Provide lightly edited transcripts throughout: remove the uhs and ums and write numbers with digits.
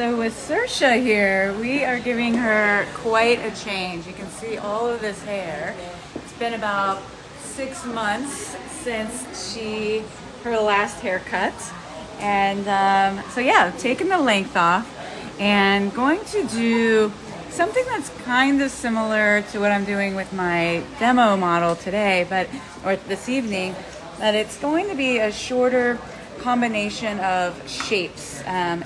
So with Saoirse here, we are giving her quite a change. You can see all of this hair. It's been about 6 months since her last haircut. And so yeah, taking the length off and going to do something that's kind of similar to what I'm doing with my demo model today, or this evening, but it's going to be a shorter combination of shapes,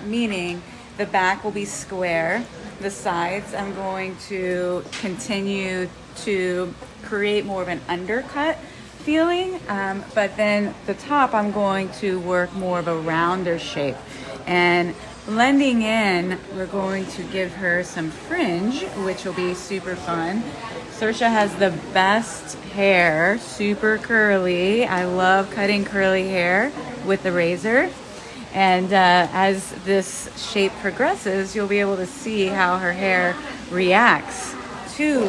meaning the back will be square. The sides, I'm going to continue to create more of an undercut feeling, but then the top, I'm going to work more of a rounder shape. And blending in, we're going to give her some fringe, which will be super fun. Saoirse has the best hair, super curly. I love cutting curly hair with the razor. And as this shape progresses, you'll be able to see how her hair reacts to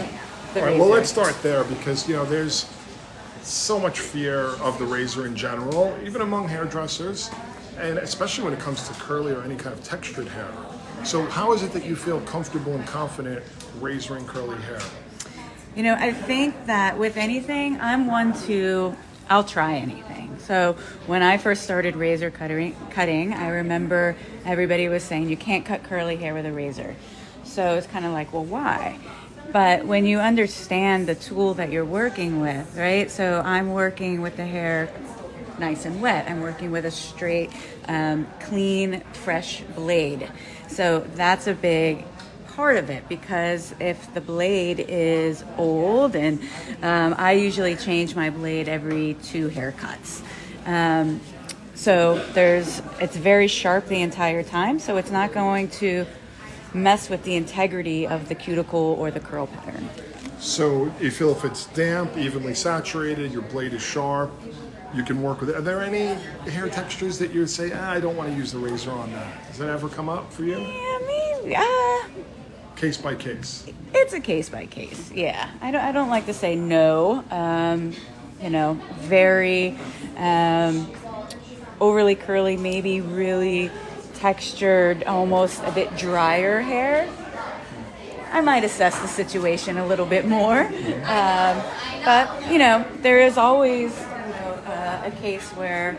the razor. Well, let's start there because, there's so much fear of the razor in general, even among hairdressers, and especially when it comes to curly or any kind of textured hair. So how is it that you feel comfortable and confident razoring curly hair? I think that with anything, I'll try anything. So when I first started razor cutting, I remember everybody was saying you can't cut curly hair with a razor. So it's kind of like, well, why? But when you understand the tool that you're working with, right? So I'm working with the hair nice and wet. I'm working with a straight, clean, fresh blade. So that's a big part of it, because if the blade is old, and I usually change my blade every 2 haircuts. So it's very sharp the entire time, so it's not going to mess with the integrity of the cuticle or the curl pattern. So you feel if it's damp, evenly saturated, your blade is sharp, you can work with it. Are there any hair textures that you say, I don't want to use the razor on that? Does that ever come up for you? Yeah, maybe. Case by case. It's a case by case. Yeah, I don't like to say no. Very overly curly, maybe really textured, almost a bit drier hair, I might assess the situation a little bit more. But there is always a case where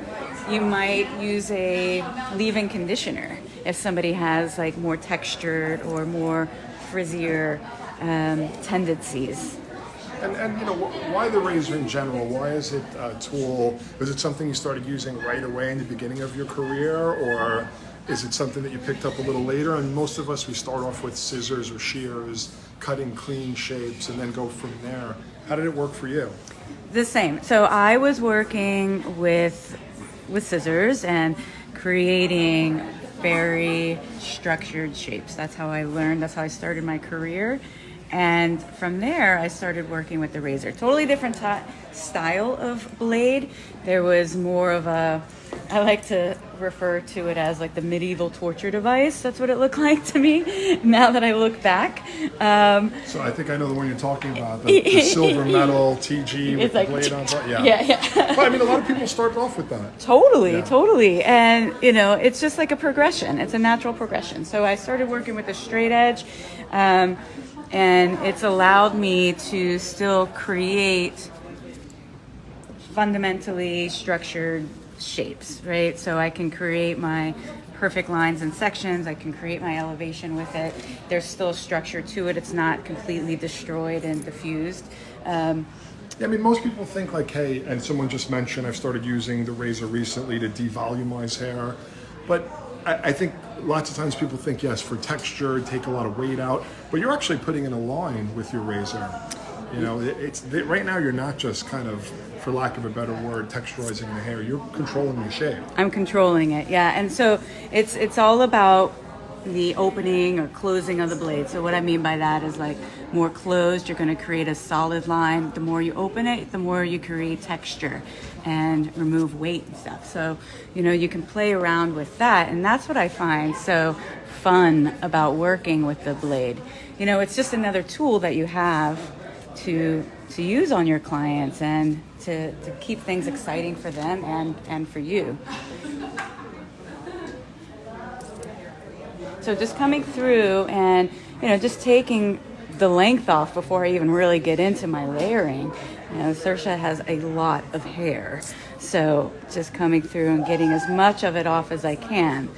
you might use a leave-in conditioner if somebody has like more textured or more frizzier tendencies. And why the razor in general? Why is it a tool? Was it something you started using right away in the beginning of your career, or is it something that you picked up a little later? And most of us, we start off with scissors or shears, cutting clean shapes, and then go from there. How did it work for you? The same. So I was working with scissors and creating very structured shapes. That's how I learned. That's how I started my career. And from there, I started working with the razor. Totally different style of blade. There was more of I like to refer to it as like the medieval torture device. That's what it looked like to me now that I look back. So I think I know the one you're talking about, the silver metal TG with the blade on top. Yeah. Well, I mean, a lot of people start off with that. Totally. And, it's just like a progression. It's a natural progression. So I started working with a straight edge. And it's allowed me to still create fundamentally structured shapes, right? So I can create my perfect lines and sections. I can create my elevation with it. There's still structure to it. It's not completely destroyed and diffused. Yeah, I mean, most people think like, hey, and someone just mentioned I've started using the razor recently to devolumize hair. But I think lots of times people think, yes, for texture, take a lot of weight out, but you're actually putting in a line with your razor. Right now you're not just kind of, for lack of a better word, texturizing the hair. You're controlling the shape. I'm controlling it, yeah. And so it's all about the opening or closing of the blade. So what I mean by that is like more closed, you're going to create a solid line. The more you open it, the more you create texture and remove weight and stuff. So, you can play around with that. And that's what I find so fun about working with the blade. It's just another tool that you have to use on your clients and to keep things exciting for them and for you. So just coming through and, just taking the length off before I even really get into my layering. Saoirse has a lot of hair. So just coming through and getting as much of it off as I can.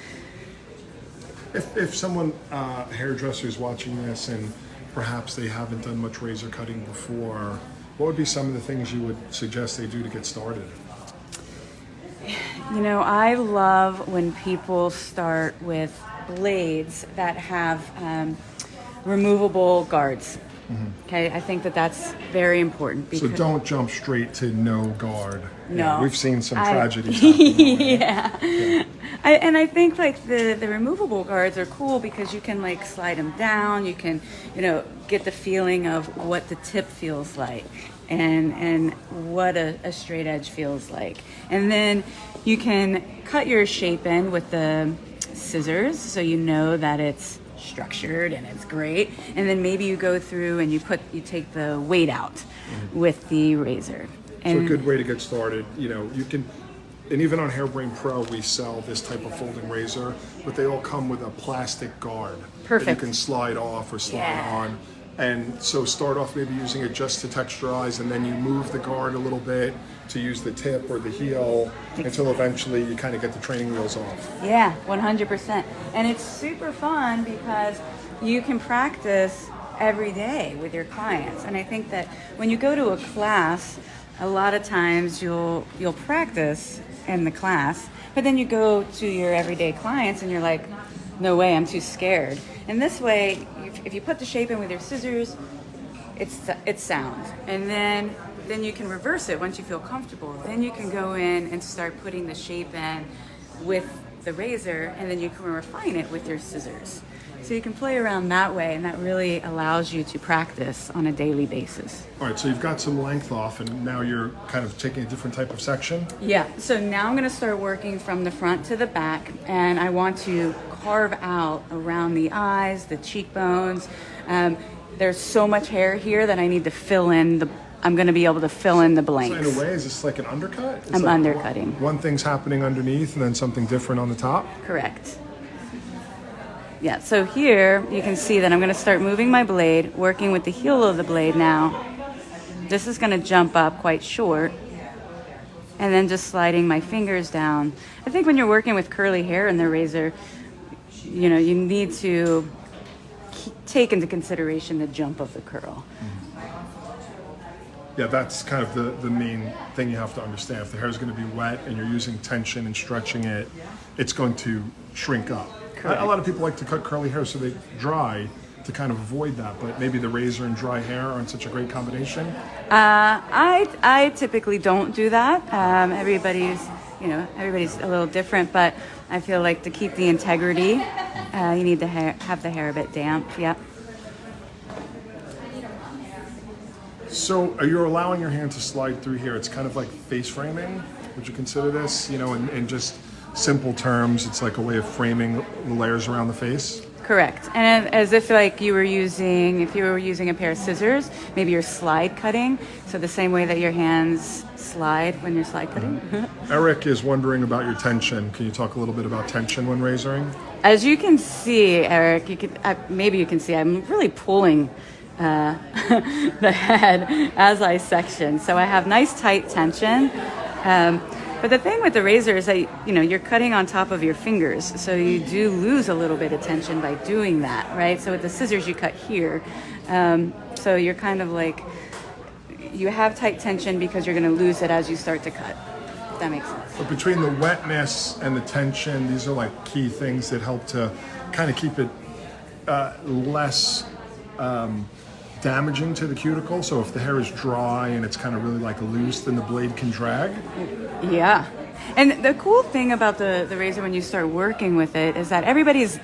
If someone, hairdresser, is watching this and perhaps they haven't done much razor cutting before, what would be some of the things you would suggest they do to get started? I love when people start with blades that have removable guards. Okay, I think that's very important. So don't jump straight to no guard. No. We've seen some tragedies happen. Yeah. I think the removable guards are cool because you can slide them down. You can, get the feeling of what the tip feels like and what a straight edge feels like. And then you can cut your shape in with the scissors so you know that it's structured and it's great. And then maybe you go through and you take the weight out with the razor. So a good way to get started, you can, and even on Hairbrain Pro we sell this type of folding razor, but they all come with a plastic guard. Perfect. That you can slide off or slide on. And so start off maybe using it just to texturize, and then you move the guard a little bit to use the tip or the heel until eventually you kind of get the training wheels off. Yeah, 100%. And it's super fun because you can practice every day with your clients. And I think that when you go to a class, a lot of times you'll practice in the class, but then you go to your everyday clients and you're like, no way, I'm too scared. And this way, if you put the shape in with your scissors, it's sound. And then you can reverse it once you feel comfortable. Then you can go in and start putting the shape in with the razor, and then you can refine it with your scissors. So you can play around that way, and that really allows you to practice on a daily basis. All right, so you've got some length off, and now you're kind of taking a different type of section? Yeah, so now I'm gonna start working from the front to the back, and I want to carve out around the eyes, the cheekbones. There's so much hair here that I need to fill in I'm gonna be able to fill in the blanks. So in a way, is this like an undercut? I'm undercutting. One thing's happening underneath and then something different on the top? Correct. Yeah, so here you can see that I'm going to start moving my blade, working with the heel of the blade now. This is going to jump up quite short, and then just sliding my fingers down. I think when you're working with curly hair in the razor, you need to take into consideration the jump of the curl. Yeah, that's kind of the main thing you have to understand. If the hair is going to be wet and you're using tension and stretching it, it's going to shrink up. Correct. A lot of people like to cut curly hair so they dry to kind of avoid that, but maybe the razor and dry hair aren't such a great combination. I typically don't do that. Everybody's a little different, but I feel like to keep the integrity, you need to have the hair a bit damp. Yeah. So you're allowing your hand to slide through here. It's kind of like face framing. Would you consider this, in just simple terms, it's like a way of framing the layers around the face? Correct. And as if you were using a pair of scissors, maybe you're slide cutting. So the same way that your hands slide when you're slide cutting. Eric is wondering about your tension. Can you talk a little bit about tension when razoring? As you can see, Eric, maybe you can see, I'm really pulling the head as I section. So I have nice tight tension. But the thing with the razor is that, you're cutting on top of your fingers. So you do lose a little bit of tension by doing that, right? So with the scissors, you cut here. So you're kind of you have tight tension because you're going to lose it as you start to cut. If that makes sense. But between the wetness and the tension, these are key things that help to kind of keep it less damaging to the cuticle. So if the hair is dry and it's kind of really loose, then the blade can drag. Yeah. And the cool thing about the razor when you start working with it is that everybody's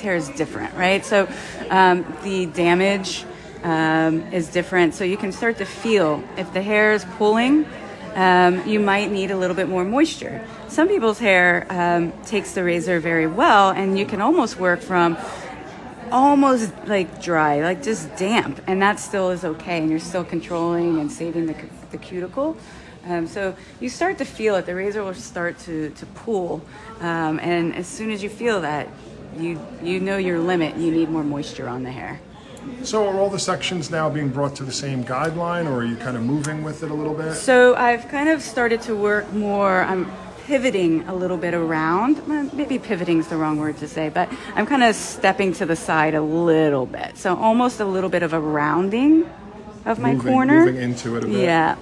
hair is different, right? So the damage is different. So you can start to feel if the hair is pulling, you might need a little bit more moisture. Some people's hair takes the razor very well, and you can almost work from almost dry, just damp, and that still is okay, and you're still controlling and saving the cuticle. So you start to feel it. The razor will start to pull, and as soon as you feel that, you know your limit. You need more moisture on the hair. So are all the sections now being brought to the same guideline, or are you kind of moving with it a little bit? So I've kind of started to work more. I'm pivoting a little bit around. Maybe pivoting is the wrong word to say, but I'm kind of stepping to the side a little bit. So almost a little bit of a rounding of my corner. Moving into it a bit. Yeah.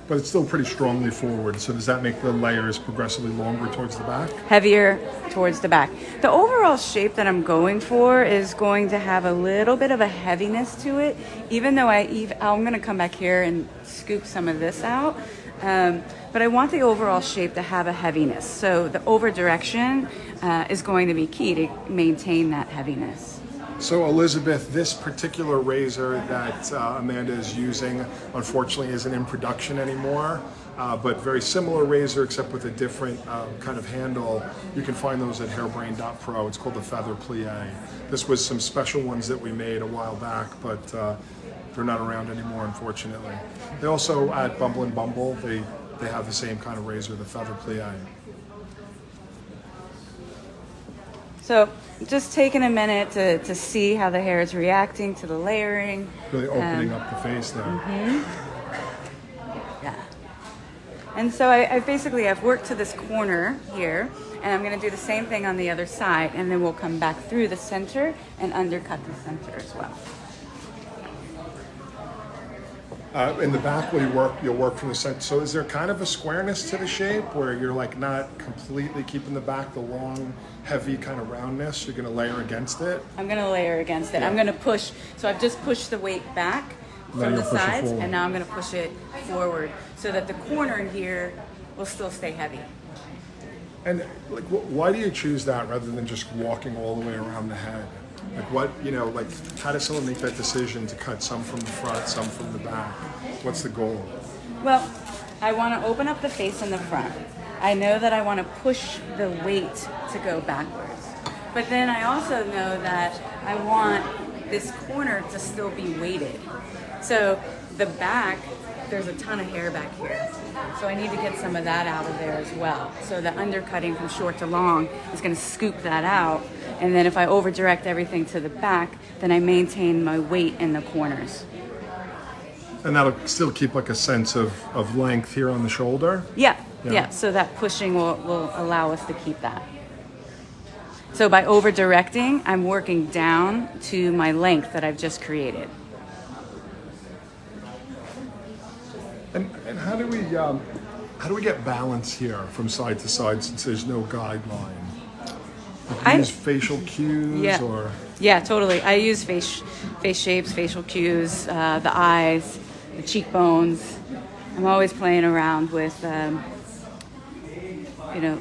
But it's still pretty strongly forward. So does that make the layers progressively longer towards the back? Heavier towards the back. The overall shape that I'm going for is going to have a little bit of a heaviness to it, even though I'm going to come back here and scoop some of this out. But I want the overall shape to have a heaviness. So the over direction is going to be key to maintain that heaviness. So Elizabeth, this particular razor that Amanda is using, unfortunately, isn't in production anymore. But very similar razor, except with a different kind of handle. You can find those at hairbrain.pro. It's called the Feather Plie. This was some special ones that we made a while back, but they're not around anymore, unfortunately. They also, at Bumble and Bumble, they have the same kind of razor, the Feather Plie. So just taking a minute to see how the hair is reacting to the layering. Really opening up the face there. Yeah. And so I've worked to this corner here, and I'm going to do the same thing on the other side, and then we'll come back through the center and undercut the center as well. In the back, you'll work from the center. So is there kind of a squareness to the shape where you're like not completely keeping the back, the long, heavy kind of roundness? You're going to layer against it? I'm going to layer against it. I'm going to push. So I've just pushed the weight back from the sides, and now I'm going to push it forward so that the corner here will still stay heavy. And like, why do you choose that rather than just walking all the way around the head? Like how does someone make that decision to cut some from the front, some from the back? What's the goal? Well, I want to open up the face in the front. I know that I want to push the weight to go backwards. But then I also know that I want this corner to still be weighted. So the back, there's a ton of hair back here. So I need to get some of that out of there as well. So the undercutting from short to long is going to scoop that out. And then if I over direct everything to the back, then I maintain my weight in the corners. And that'll still keep like a sense of length here on the shoulder? Yeah. So that pushing will allow us to keep that. So by over directing, I'm working down to my length that I've just created. And how do we get balance here from side to side since there's no guideline? Use facial cues or? Yeah, totally. I use face shapes, facial cues, the eyes, the cheekbones. I'm always playing around with,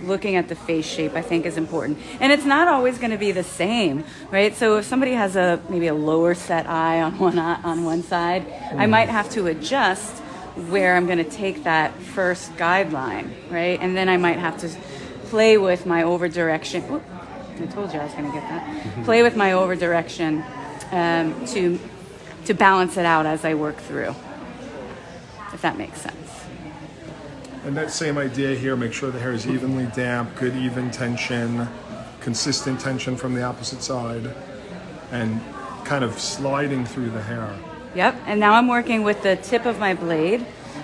looking at the face shape. I think is important, and it's not always going to be the same, right? So if somebody has maybe a lower set eye on one side, I might have to adjust where I'm going to take that first guideline, right? And then I might have to play with my over direction. Oop, I told you I was going to get that. Play with my over direction to balance it out as I work through, if that makes sense. And that same idea here, make sure the hair is evenly damp, good even tension, consistent tension from the opposite side, and kind of sliding through the hair. Yep, and now I'm working with the tip of my blade,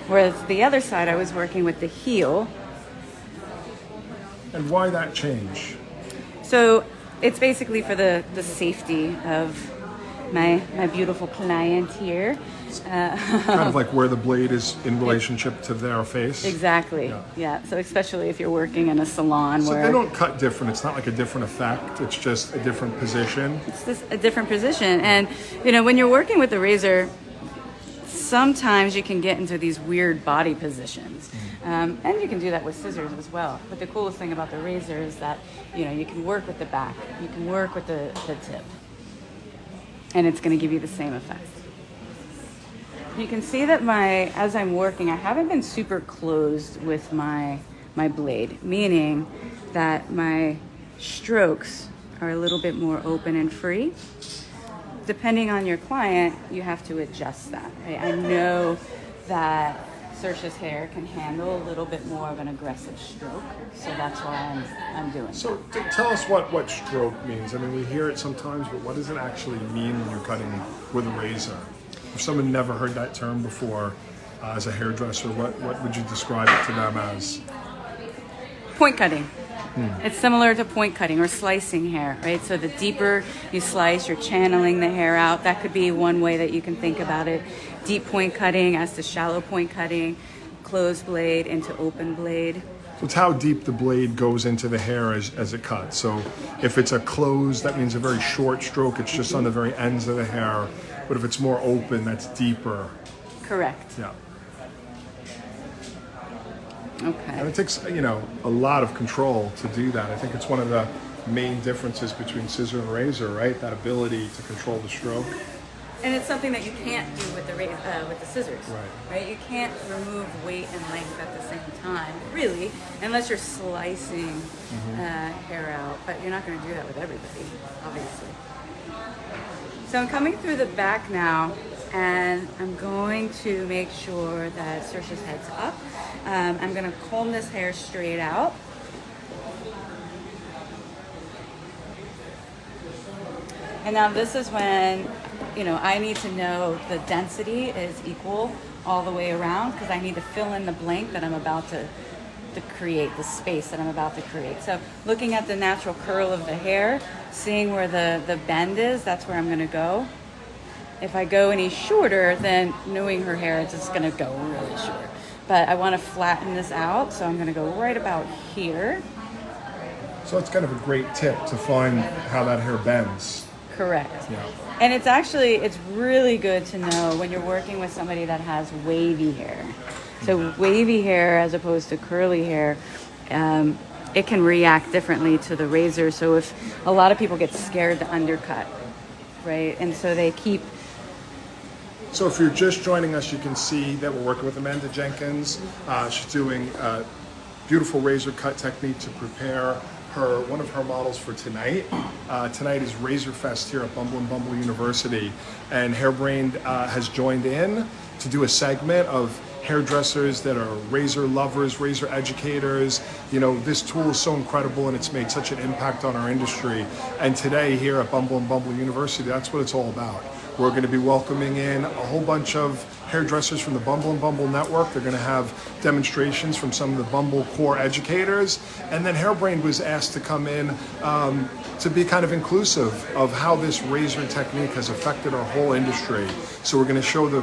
whereas the other side I was working with the heel. And why that change? So it's basically for the safety of my beautiful client here. Kind of like where the blade is in relationship to their face. Exactly, yeah. So especially if you're working in a salon so where... they don't cut different. It's not like a different effect. It's just a different position. It's just a different position. And, when you're working with the razor, sometimes you can get into these weird body positions. And you can do that with scissors as well. But the coolest thing about the razor is that, you can work with the back. You can work with the tip. And it's going to give you the same effect. You can see that as I'm working, I haven't been super closed with my blade, meaning that my strokes are a little bit more open and free. Depending on your client, you have to adjust that, right? I know that Saoirse's hair can handle a little bit more of an aggressive stroke, so that's why I'm doing So that. tell us what stroke means. I mean, we hear it sometimes, but what does it actually mean when you're cutting with a razor? If someone never heard that term before as a hairdresser, what would you describe it to them as? Point cutting. It's similar to point cutting or slicing hair, right? So the deeper you slice, you're channeling the hair out. That could be one way that you can think about it. Deep point cutting as to shallow point cutting, closed blade into open blade. So it's how deep the blade goes into the hair as it cuts. So if it's a closed, that means a very short stroke. It's just on the very ends of the hair. But if it's more open, that's deeper. Correct. Yeah. Okay. And it takes, a lot of control to do that. I think it's one of the main differences between scissor and razor, right? That ability to control the stroke. And it's something that you can't do with the scissors, Right. You can't remove weight and length at the same time, really, unless you're slicing hair out. But you're not going to do that with everybody, obviously. So I'm coming through the back now, and I'm going to make sure that Saoirse's head's up. I'm going to comb this hair straight out. And now this is when, I need to know the density is equal all the way around, because I need to fill in the blank that I'm about to create, the space that I'm about to create. So looking at the natural curl of the hair, seeing where the bend is, that's where I'm going to go. If I go any shorter, then knowing her hair, it's just going to go really short. But I want to flatten this out, so I'm going to go right about here. So it's kind of a great tip to find how that hair bends. Correct. Yeah. And it's really good to know when you're working with somebody that has wavy hair. So wavy hair as opposed to curly hair, it can react differently to the razor. So if a lot of people get scared to undercut, right? And so they keep. So if you're just joining us, you can see that we're working with Amanda Jenkins. She's doing a beautiful razor cut technique to prepare one of her models for tonight. Tonight is Razor Fest here at Bumble and Bumble University, and Hairbrained has joined in to do a segment of hairdressers that are razor lovers, razor educators. This tool is so incredible and it's made such an impact on our industry. And today here at Bumble and Bumble University, that's what it's all about. We're going to be welcoming in a whole bunch of hairdressers from the Bumble and Bumble network. They're going to have demonstrations from some of the Bumble core educators. And then Hairbrained was asked to come in to be kind of inclusive of how this razor technique has affected our whole industry. So we're going to show the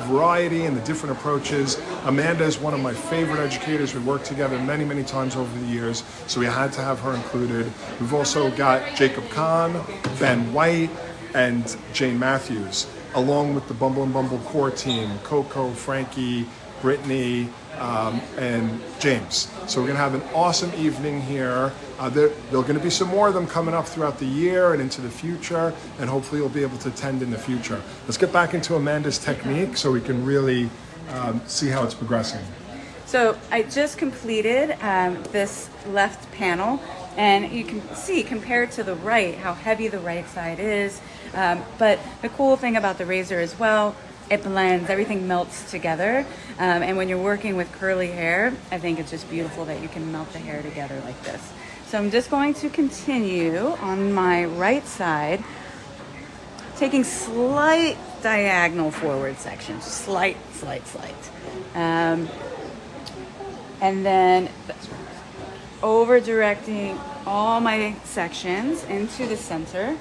variety and the different approaches. Amanda is one of my favorite educators. We worked together many, many times over the years, so we had to have her included. We've also got Jacob Kahn, Ben White, and Jane Matthews, along with the Bumble and Bumble core team, Coco, Frankie, Brittany, and James. So we're going to have an awesome evening here. There are going to be some more of them coming up throughout the year and into the future, and hopefully you'll be able to attend in the future. Let's get back into Amanda's technique so we can really see how it's progressing. So I just completed this left panel, and you can see compared to the right how heavy the right side is. But the cool thing about the razor as well, it blends, everything melts together. And when you're working with curly hair, I think it's just beautiful that you can melt the hair together like this. So I'm just going to continue on my right side, taking slight diagonal forward sections, slight. And then over directing all my sections into the center.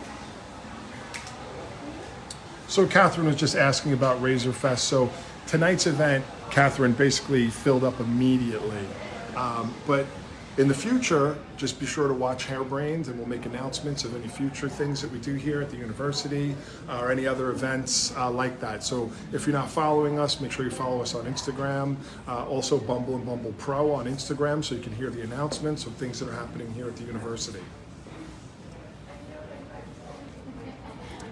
So Catherine was just asking about Razor Fest. So tonight's event, Catherine basically filled up immediately. But in the future, just be sure to watch Hairbrained, and we'll make announcements of any future things that we do here at the university or any other events like that. So if you're not following us, make sure you follow us on Instagram. Also Bumble and Bumble Pro on Instagram, so you can hear the announcements of things that are happening here at the university.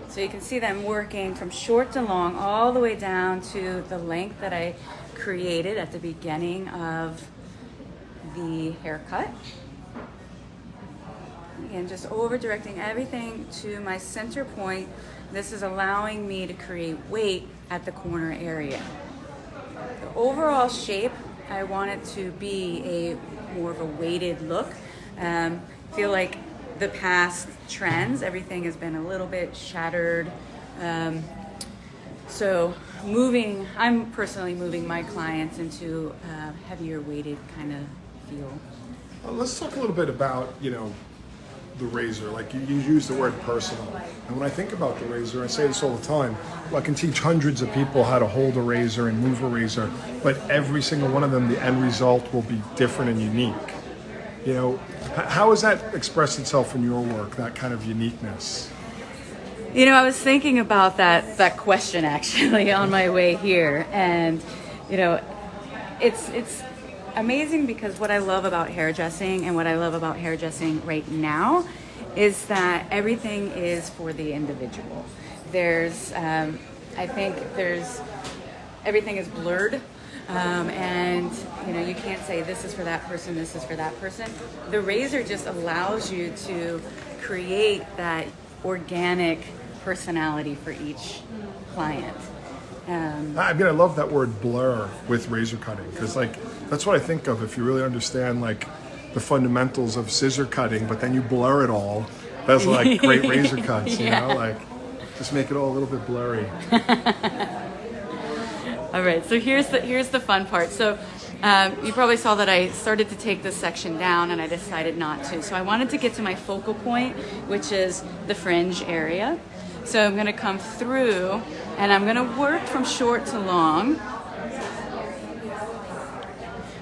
So you can see them working from short to long, all the way down to the length that I created at the beginning of the haircut. Again, just over directing everything to my center point. This is allowing me to create weight at the corner area. The overall shape, I want it to be a more of a weighted look. Feel like the past trends, everything has been a little bit shattered. So I'm personally moving my clients into a heavier weighted kind of feel. Let's talk a little bit about, the razor. Like you use the word personal. And when I think about the razor, I say this all the time. Well, I can teach hundreds of people how to hold a razor and move a razor, but every single one of them, the end result will be different and unique. How has that expressed itself in your work, that kind of uniqueness? I was thinking about that question actually on my way here, and it's amazing because what I love about hairdressing and what I love about hairdressing right now is that everything is for the individual. Everything is blurred, and you can't say this is for that person, this is for that person. The razor just allows you to create that organic personality for each client. I love that word blur with razor cutting, because that's what I think of if you really understand the fundamentals of scissor cutting, but then you blur it all. That's great razor cuts, just make it all a little bit blurry. All right, so here's the fun part. So you probably saw that I started to take this section down and I decided not to. So I wanted to get to my focal point, which is the fringe area. So I'm going to come through and I'm going to work from short to long,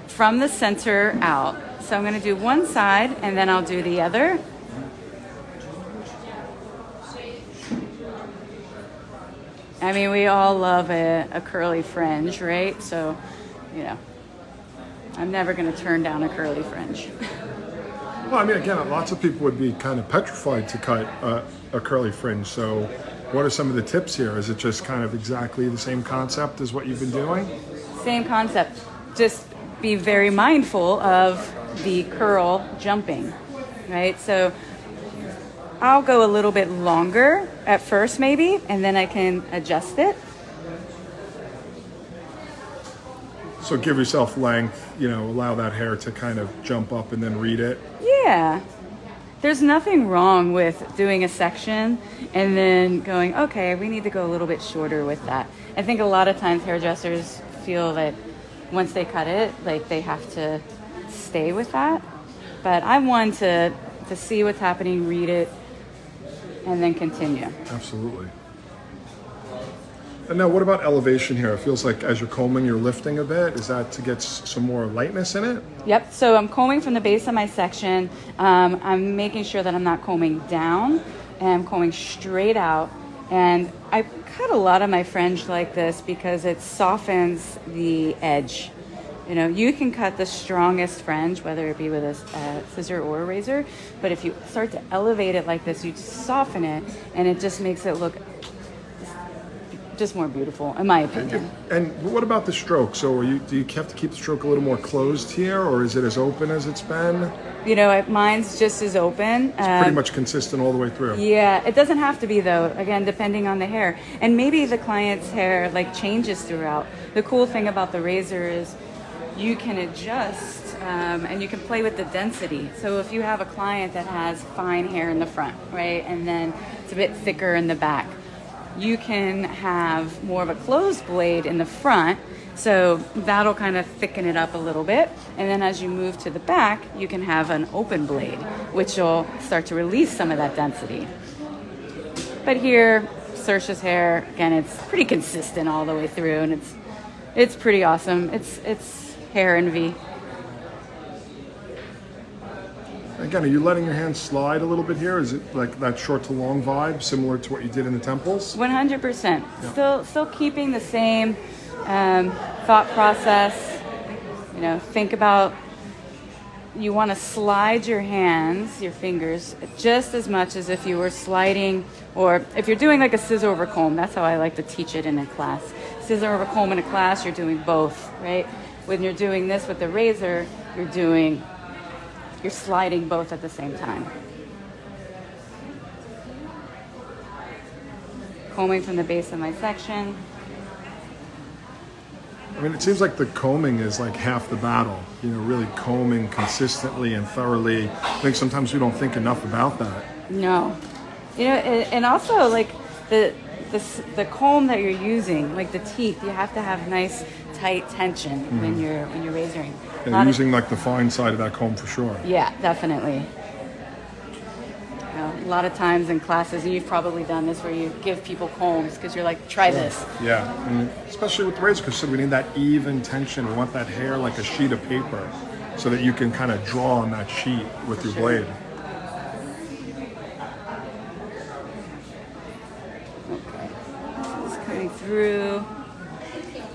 from the center out. So I'm going to do one side and then I'll do the other. I mean, we all love a curly fringe, right? So, I'm never going to turn down a curly fringe. Well, again, lots of people would be kind of petrified to cut a curly fringe. So what are some of the tips here? Is it just kind of exactly the same concept as what you've been doing? Same concept. Just be very mindful of the curl jumping, right? So I'll go a little bit longer at first maybe, and then I can adjust it. So give yourself length, allow that hair to kind of jump up and then read it. Yeah. There's nothing wrong with doing a section and then going, okay, we need to go a little bit shorter with that. I think a lot of times hairdressers feel that once they cut it, they have to stay with that. But I'm one to see what's happening, read it, and then continue. Absolutely. And now what about elevation here? It feels like as you're combing, you're lifting a bit. Is that to get some more lightness in it? Yep, so I'm combing from the base of my section. I'm making sure that I'm not combing down, and I'm combing straight out. And I cut a lot of my fringe like this because it softens the edge. You can cut the strongest fringe, whether it be with a scissor or a razor, but if you start to elevate it like this, you soften it, and it just makes it look just more beautiful, in my opinion. And what about the stroke? So do you have to keep the stroke a little more closed here, or is it as open as it's been? Mine's just as open. It's pretty much consistent all the way through. Yeah, it doesn't have to be though, again, depending on the hair. And maybe the client's hair changes throughout. The cool thing about the razor is you can adjust and you can play with the density. So if you have a client that has fine hair in the front, right, and then it's a bit thicker in the back, you can have more of a closed blade in the front, so that'll kind of thicken it up a little bit. And then as you move to the back, you can have an open blade, which will start to release some of that density. But here, Saoirse's hair, again, it's pretty consistent all the way through, and it's pretty awesome. It's hair envy. Again, are you letting your hands slide a little bit here? Is it like that short to long vibe, similar to what you did in the temples? 100%. Yeah. Still keeping the same thought process. Think about, you want to slide your hands, your fingers, just as much as if you were sliding, or if you're doing like a scissor over comb. That's how I like to teach it in a class. Scissor over comb in a class, you're doing both, right? When you're doing this with the razor, you're sliding both at the same time. Combing from the base of my section. I mean, it seems like the combing is like half the battle, you know, really combing consistently and thoroughly. I think sometimes we don't think enough about that. No, you know, and also like the comb that you're using, like the teeth, you have to have nice tight tension when you're razoring. And you're using like the fine side of that comb for sure. Yeah, definitely. You know, a lot of times in classes, and you've probably done this, where you give people combs because you're like, try this. Yeah, and especially with the razor, because we need that even tension. We want that hair like a sheet of paper, so that you can kind of draw on that sheet with your blade. Through,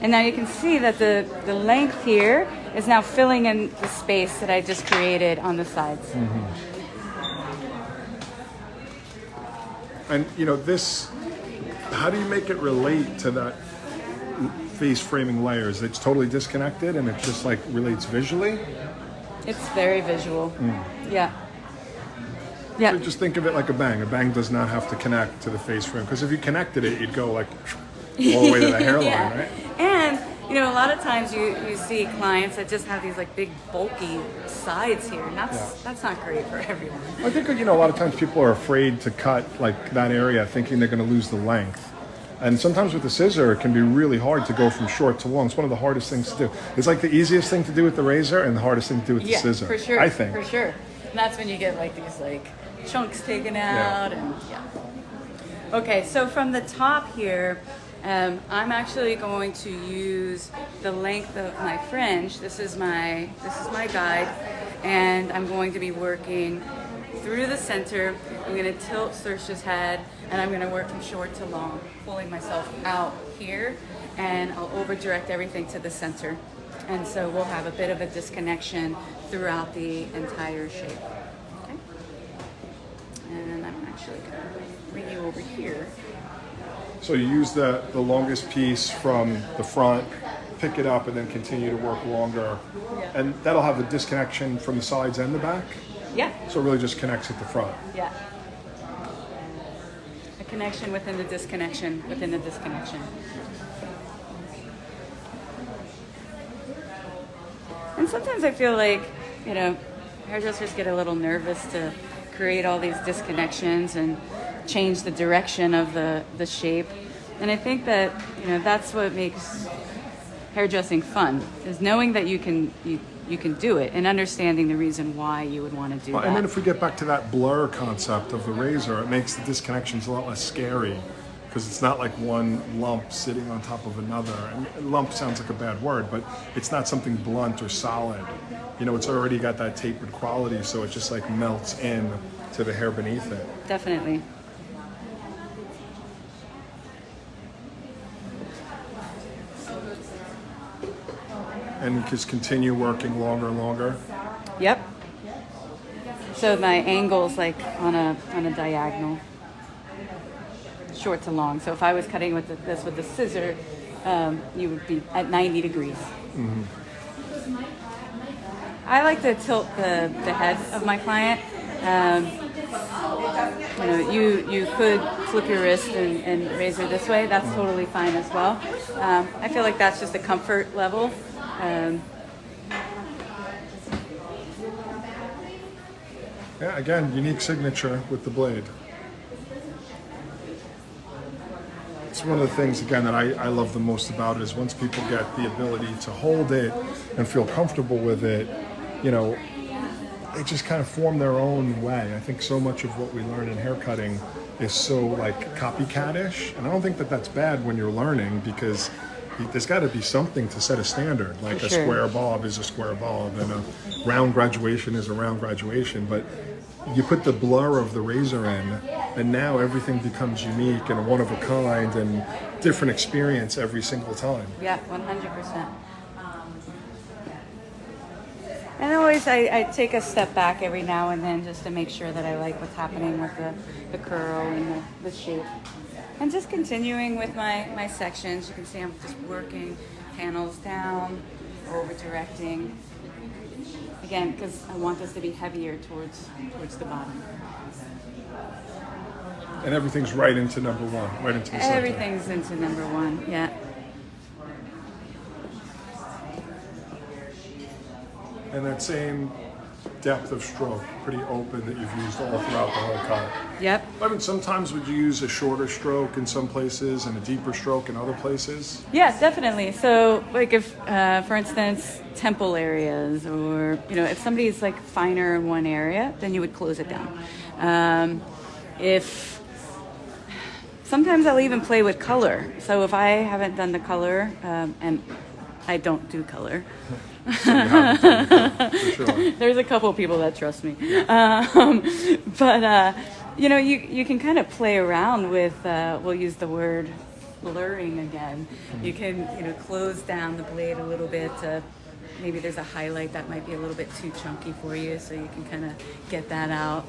and now you can see that the length here is now filling in the space that I just created on the sides. And you know this, how do you make it relate to that face framing layers? It's totally disconnected and it just like relates visually? It's very visual. Yeah. Yeah. So just think of it like a bang. A bang does not have to connect to the face frame, because if you connected it, you'd go like all the way to the hairline, Yeah. right? And you know, a lot of times you see clients that just have these like big bulky sides here, and that's not great for everyone. I think, you know, a lot of times people are afraid to cut like that area, thinking they're going to lose the length. And sometimes with the scissor, it can be really hard to go from short to long. It's one of the hardest things to do. It's like the easiest thing to do with the razor and the hardest thing to do with the scissor. For sure. I think. For sure. And that's when you get like these like chunks taken out and Okay, so from the top here, I'm actually going to use the length of my fringe. This is my guide, and I'm going to be working through the center. I'm going to tilt Saoirse's head, and I'm going to work from short to long, pulling myself out here, and I'll over direct everything to the center. And so we'll have a bit of a disconnection throughout the entire shape. Okay? And I'm actually going to bring you over here. So you use the longest piece from the front, pick it up, and then continue to work longer. Yeah. And that'll have the disconnection from the sides and the back? Yeah. So it really just connects at the front. Yeah. A connection within the disconnection within the disconnection. And sometimes I feel like, you know, hairdressers get a little nervous to create all these disconnections and change the direction of the shape. And I think that, you know, that's what makes hairdressing fun, is knowing that you can do it and understanding the reason why you would want to do that. And then if we get back to that blur concept of the razor, it makes the disconnections a lot less scary, because it's not like one lump sitting on top of another. And lump sounds like a bad word, but it's not something blunt or solid. You know, it's already got that tapered quality, so it just like melts in to the hair beneath it. Definitely. And just continue working longer and longer. Yep. So my angle's like on a diagonal, short to long. So if I was cutting with this with the scissor, you would be at 90 degrees. Mm-hmm. I like to tilt the head of my client. You know, you could flip your wrist and razor this way. That's totally fine as well. I feel like that's just a comfort level. Yeah, again, unique signature with the blade. It's one of the things, again, that I love the most about it, is once people get the ability to hold it and feel comfortable with it, you know, they just kind of form their own way. I think so much of what we learn in hair cutting is so like copycat-ish, and I don't think that that's bad when you're learning, because there's got to be something to set a standard. Like a square bob is a square bob, and a round graduation is a round graduation. But you put the blur of the razor in, and now everything becomes unique and a one of a kind and different experience every single time. Yeah, 100%. And always I take a step back every now and then just to make sure that I like what's happening with the curl and the shape. And just continuing with my sections. You can see I'm just working panels down, over directing. Again, because I want this to be heavier towards the bottom. And everything's right into number one, right into the center. Everything's into number one, yeah. And that same depth of stroke, pretty open, that you've used all throughout the whole cut. Yep. I mean, sometimes would you use a shorter stroke in some places and a deeper stroke in other places? Yes, definitely. So, like if, for instance, temple areas, or if somebody's like finer in one area, then you would close it down. If sometimes I'll even play with color. So if I haven't done the color, and I don't do color. So you have to, for sure. There's a couple people that trust me. But you can kind of play around with, we'll use the word blurring again. You can, close down the blade a little bit. Maybe there's a highlight that might be a little bit too chunky for you, so you can kind of get that out.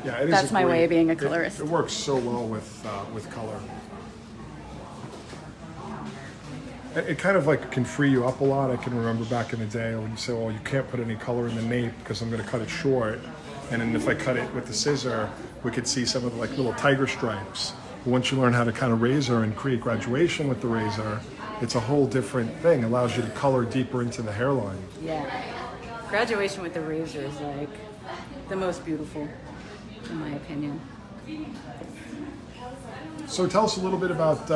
Yeah, it is. That's my way of being a colorist. It works so well with color. It kind of like can free you up a lot. I can remember back in the day when you say, "Oh, you can't put any color in the nape because I'm going to cut it short," and then if I cut it with the scissor, we could see some of the like little tiger stripes. But once you learn how to kind of razor and create graduation with the razor, it's a whole different thing. It allows you to color deeper into the hairline. Yeah, graduation with the razor is like the most beautiful, in my opinion. So tell us a little bit about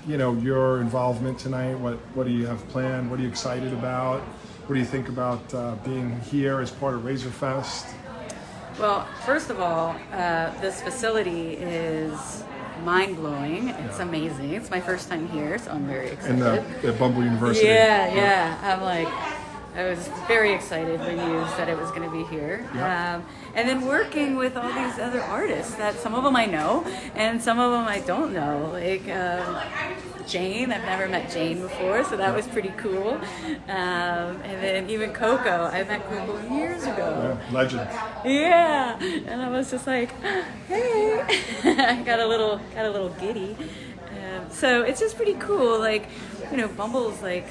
your involvement tonight. What do you have planned? What are you excited about? What do you think about being here as part of Razor Fest? Well, first of all, this facility is mind-blowing. It's amazing. It's my first time here, so I'm very excited. And at Bumble University. Yeah. I was very excited when you said it was going to be here. Yep. And then working with all these other artists that some of them I know and some of them I don't know. Like Jane, I've never met Jane before, so that was pretty cool. And then even Coco, I met Coco years ago. Yeah, legend. Yeah, and I was just like, hey, I got a little giddy. So it's just pretty cool. Like, Bumble's like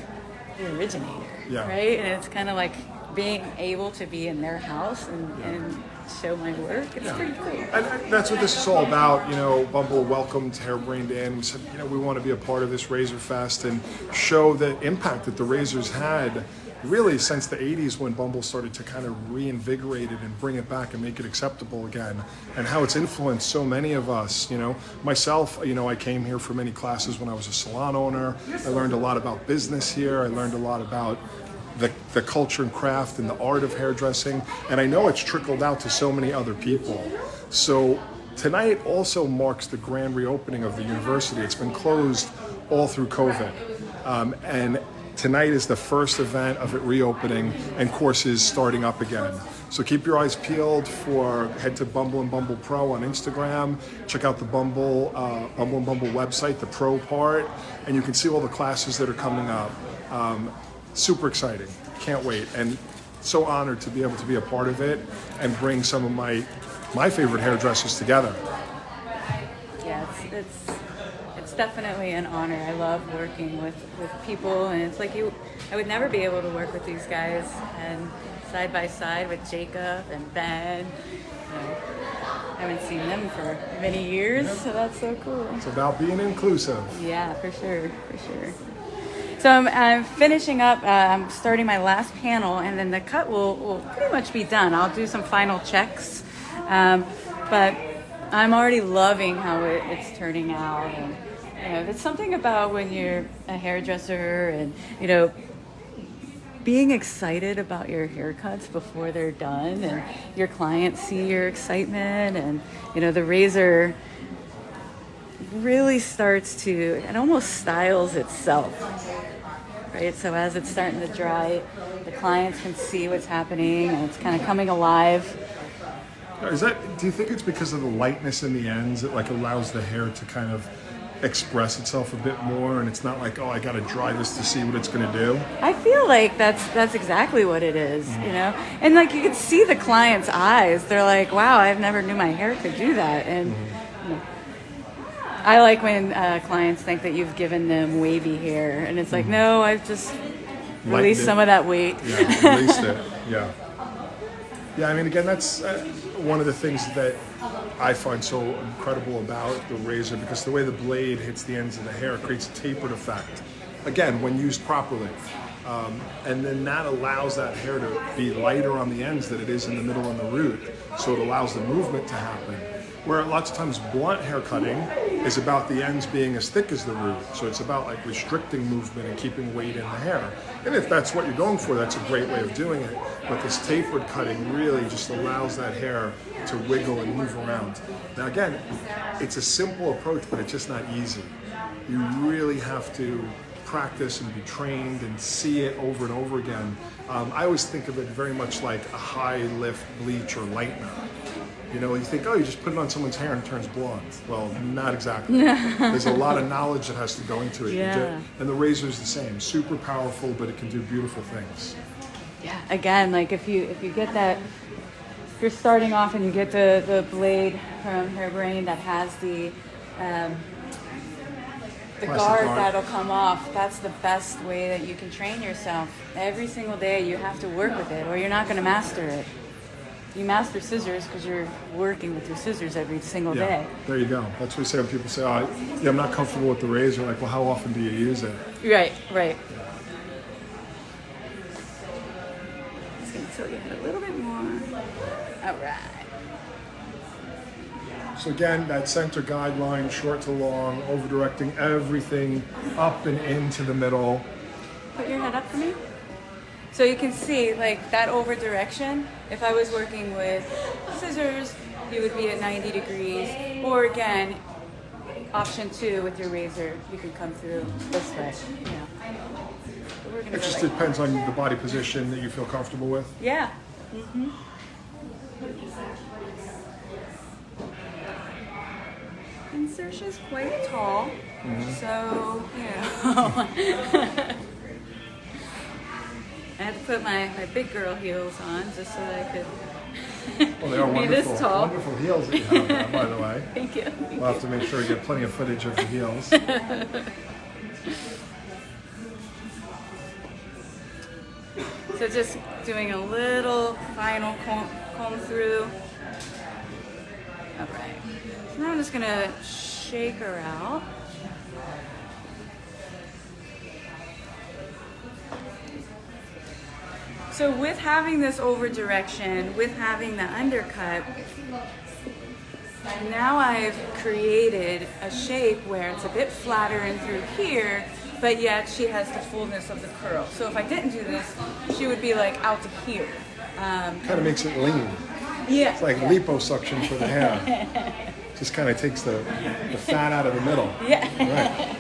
the originator, right? And it's kind of like being able to be in their house and show my work. It's pretty cool. And that's what this is all about. Bumble welcomed Hairbrained in. We said, we want to be a part of this Razor Fest and show the impact that the razors had really since the 80s when Bumble started to kind of reinvigorate it and bring it back and make it acceptable again, and how it's influenced so many of us. Myself, I came here for many classes when I was a salon owner. I learned a lot about business here. I learned a lot about the culture and craft and the art of hairdressing, and I know it's trickled out to so many other people. So tonight also marks the grand reopening of the university. It's been closed all through COVID, and tonight is the first event of it reopening and courses starting up again. So keep your eyes peeled head to Bumble and Bumble Pro on Instagram, check out the Bumble and Bumble website, the Pro part, and you can see all the classes that are coming up. Super exciting, can't wait, and so honored to be able to be a part of it and bring some of my favorite hairdressers together. Yeah, it's definitely an honor. I love working with people, and it's like I would never be able to work with these guys and side by side with Jacob and Ben. I haven't seen them for many years, so that's so cool. It's about being inclusive. Yeah, for sure. So I'm finishing up, I'm starting my last panel, and then the cut will pretty much be done. I'll do some final checks, but I'm already loving how it's turning out. And there's something about when you're a hairdresser and, being excited about your haircuts before they're done, and your clients see your excitement, and, the razor really starts to, it almost styles itself, right? So as it's starting to dry, the clients can see what's happening, and it's kind of coming alive. Do you think it's because of the lightness in the ends that allows the hair to kind of express itself a bit more, and it's not like, I got to dry this to see what it's going to do? I feel like that's exactly what it is, and you can see the client's eyes. They're like, wow, I never knew my hair could do that. And I like when clients think that you've given them wavy hair, and it's like, no, I've just released some of that weight. Yeah, released it. Yeah. I mean, again, that's one of the things that I find so incredible about the razor, because the way the blade hits the ends of the hair creates a tapered effect. Again, when used properly. And then that allows that hair to be lighter on the ends than it is in the middle and the root. So it allows the movement to happen. Where lots of times blunt hair cutting is about the ends being as thick as the root. So it's about like restricting movement and keeping weight in the hair. And if that's what you're going for, that's a great way of doing it. But this tapered cutting really just allows that hair to wiggle and move around. Now again, it's a simple approach, but it's just not easy. You really have to practice and be trained and see it over and over again. I always think of it very much like a high lift bleach or lightener. You know, you think, oh, you just put it on someone's hair and it turns blonde. Well, not exactly. There's a lot of knowledge that has to go into it. Yeah. And the razor is the same, super powerful, but it can do beautiful things. Yeah. Again, like if you get that, if you're starting off and you get the blade from Hairbrain that has the guard that'll come off, that's the best way that you can train yourself. Every single day you have to work with it or you're not going to master it. You master scissors because you're working with your scissors every single day. There you go. That's what we say when people say, oh, yeah, I'm not comfortable with the razor. Like, well, how often do you use it? Right, right. Just going to tilt your head a little bit more. All right. So again, that center guideline, short to long, over-directing everything up and into the middle. Put your head up for me. So you can see, like, that over direction. If I was working with scissors, you would be at 90 degrees. Or again, option 2 with your razor, you can come through this way. You know. So we're gonna It just depends on the body position that you feel comfortable with. Yeah. Mm-hmm. And Saoirse's quite tall, so, you know. I had to put my big girl heels on just so that I could Well, they are be wonderful, this tall. wonderful heels that you have now, by the way. Thank you. We'll have to make sure we get plenty of footage of the heels. So just doing a little final comb through. All right. So now I'm just gonna shake her out. So with having this over direction, with having the undercut, now I've created a shape where it's a bit flatter in through here, but yet she has the fullness of the curl. So if I didn't do this, she would be like out to here. Kind of makes it lean. Yeah. It's like liposuction for the hair. Just kind of takes the fat out of the middle. Yeah. Right.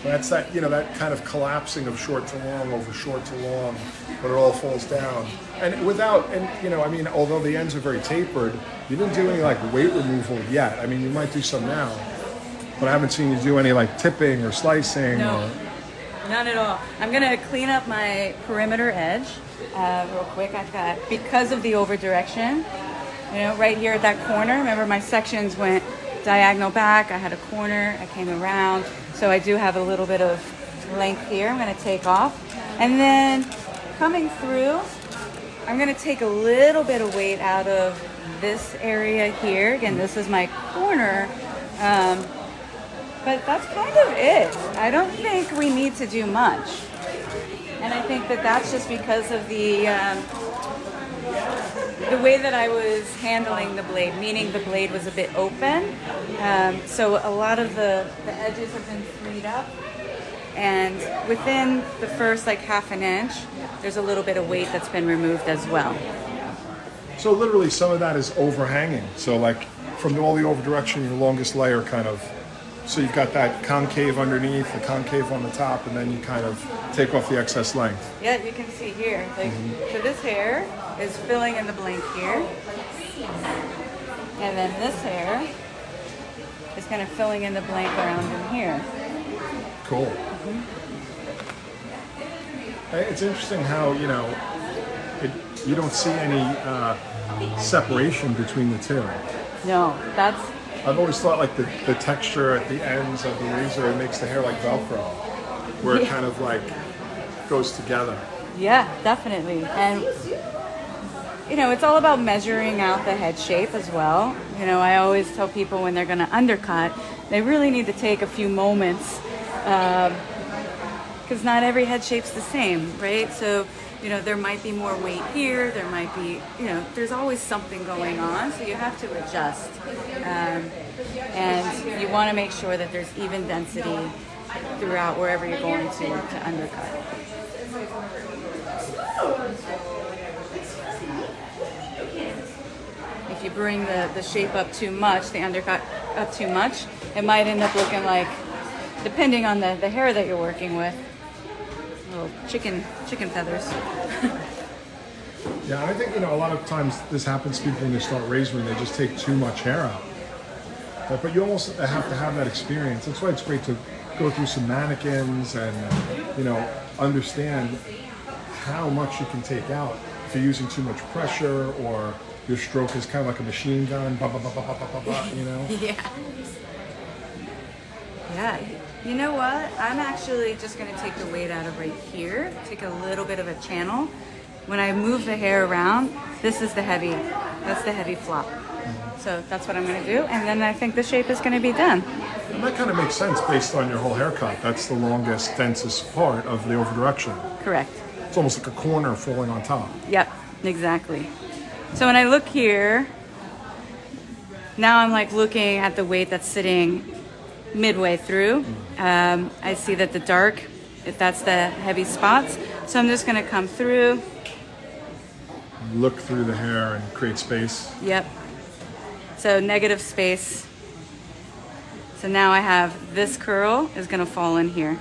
That's that, you know, that kind of collapsing of short to long over short to long, when it all falls down. And without, and you know, I mean, although the ends are very tapered, you didn't do any like weight removal yet. I mean, you might do some now, but I haven't seen you do any like tipping or slicing. No, or... not at all. I'm gonna clean up my perimeter edge real quick. I've got, because of the over direction, you know, right here at that corner, remember my sections went diagonal back, I had a corner, I came around. So I do have a little bit of length here. I'm going to take off. And then coming through, I'm going to take a little bit of weight out of this area here. Again, this is my corner. But that's kind of it. I don't think we need to do much. And I think that that's just because of the way that I was handling the blade, meaning the blade was a bit open. So a lot of the edges have been freed up. And within the first like half an inch, there's a little bit of weight that's been removed as well. So literally some of that is overhanging. So like from all the over direction, your longest layer kind of, so you've got that concave underneath, the concave on the top, and then you kind of take off the excess length. Yeah, you can see here. Like, so this hair is filling in the blank here. And then this hair is kind of filling in the blank around in here. Cool. It's interesting how, you know, you don't see any separation between the two. No, that's... I've always thought like the texture at the ends of the razor, it makes the hair like Velcro, where it kind of like goes together. Yeah, definitely. And you know, it's all about measuring out the head shape as well. You know, I always tell people when they're going to undercut, they really need to take a few moments, because not every head shape's the same, right? So, you know, there might be more weight here, there might be, you know, there's always something going on, so you have to adjust. And you want to make sure that there's even density throughout wherever you're going to undercut. If you bring the shape up too much, the undercut up too much, it might end up looking like, depending on the hair that you're working with, little chicken feathers. Yeah, I think, you know, a lot of times this happens to people when they start razoring, they just take too much hair out. But you almost have to have that experience. That's why it's great to go through some mannequins and, you know, understand how much you can take out if you're using too much pressure or your stroke is kind of like a machine gun, bah, bah, bah, bah, bah, bah, bah, you know? Yeah. Yeah. You know what? I'm actually just going to take the weight out of right here, take a little bit of a channel. When I move the hair around, this is that's the heavy flop. So that's what I'm going to do, and then I think the shape is going to be done. And that kind of makes sense based on your whole haircut. That's the longest, densest part of the over direction. Correct. It's almost like a corner falling on top. Yep, exactly. So when I look here, now I'm like looking at the weight that's sitting midway through. I see that the dark, that's the heavy spots. So I'm just going to come through. Look through the hair and create space. Yep. So negative space. So now I have this curl is going to fall in here.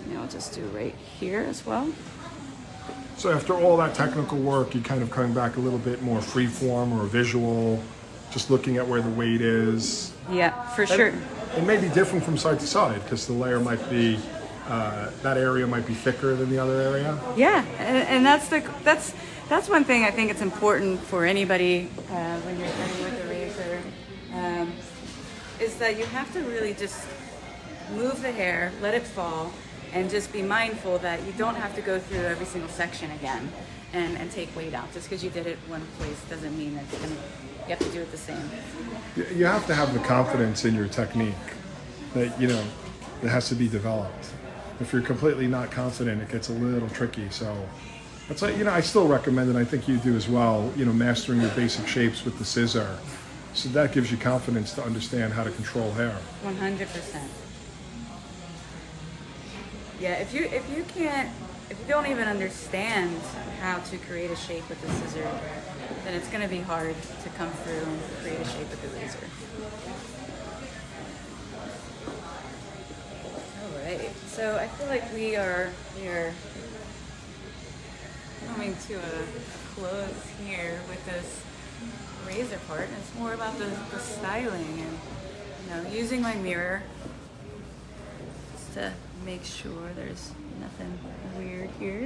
And I'll just do right here as well. So after all that technical work, you kind of coming back a little bit more freeform or visual, just looking at where the weight is. Yeah, for sure. It may be different from side to side because the layer might be, that area might be thicker than the other area. Yeah, and that's one thing I think it's important for anybody when you're starting with a razor, is that you have to really just move the hair, let it fall, and just be mindful that you don't have to go through every single section again and take weight out. Just because you did it one place doesn't mean that you have to do it the same. You have to have the confidence in your technique that, you know, it has to be developed. If you're completely not confident, it gets a little tricky. So that's like, you know, I still recommend, and I think you do as well, you know, mastering your basic shapes with the scissor. So that gives you confidence to understand how to control hair. 100%. Yeah, if you don't even understand how to create a shape with the scissor, then it's going to be hard to come through and create a shape with the razor. All right, so I feel like we are coming to a close here with this razor part. It's more about the styling and, you know, using my mirror just to make sure there's nothing weird here.